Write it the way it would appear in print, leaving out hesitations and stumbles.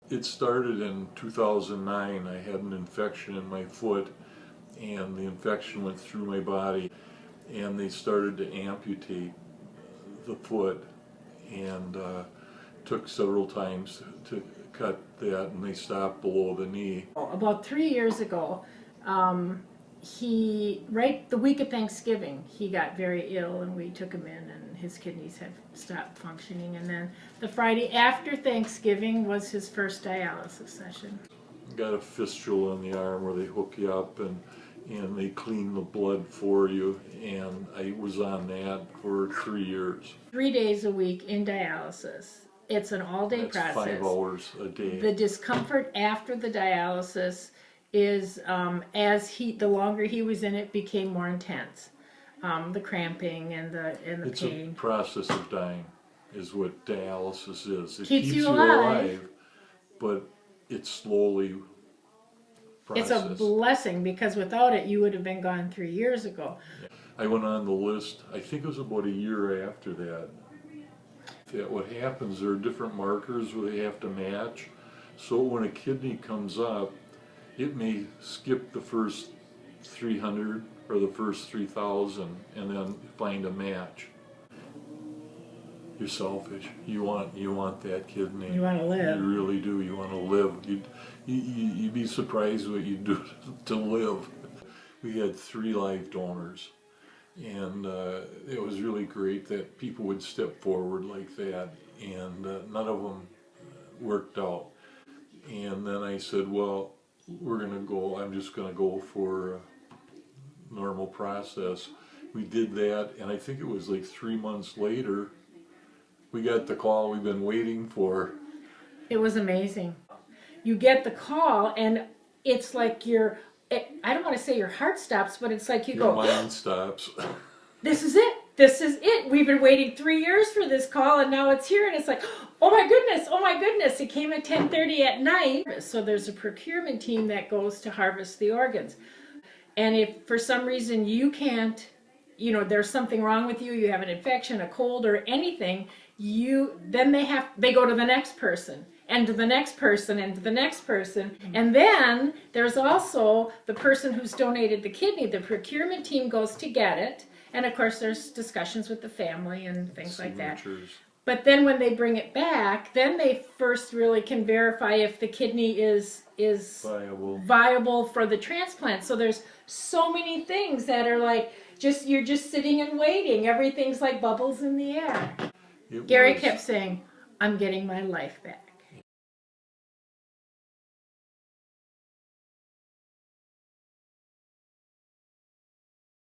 It started in 2009. I had an infection in my foot, and the infection went through my body, and they started to amputate the foot, and took several times to cut that, and they stopped below the knee. About 3 years ago, right the week of Thanksgiving, he got very ill, and we took him in, and his kidneys had stopped functioning. And then the Friday after Thanksgiving was his first dialysis session. Got a fistula in the arm where they hook you up and they clean the blood for you, and I was on that for 3 years. 3 days a week in dialysis. It's an all-day That's process. 5 hours a day. The discomfort after the dialysis is, the longer he was in it, became more intense. The cramping and the pain. It's a process of dying, is what dialysis is. It Keeps you alive, but it's slowly processed. It's a blessing, because without it, you would have been gone 3 years ago. I went on the list, I think it was about a year after that. What happens, there are different markers where they have to match. So when a kidney comes up, it may skip the first 300 or the first 3,000 and then find a match. You're selfish. You want that kidney. You want to live. You really do. You want to live. You'd be surprised what you do to live. We had 3 live donors, and it was really great that people would step forward like that, and none of them worked out. And then I said, well, I'm just going to go for a normal process. We did that, and I think it was like 3 months later, we got the call we've been waiting for. It was amazing. You get the call, and it's like I don't want to say your heart stops, but it's like Your mind stops. This is it. This is it. We've been waiting 3 years for this call, and now it's here, and it's like, oh my goodness, oh my goodness. It came at 10:30 at night. So there's a procurement team that goes to harvest the organs. And if for some reason you can't, there's something wrong with you, you have an infection, a cold, or anything, then they go to the next person, and to the next person, and to the next person. And then there's also the person who's donated the kidney. The procurement team goes to get it. And of course there's discussions with the family and things like that. But then when they bring it back, then they first really can verify if the kidney is viable for the transplant. So there's so many things that are like, you're just sitting and waiting. Everything's like bubbles in the air. Gary kept saying, I'm getting my life back.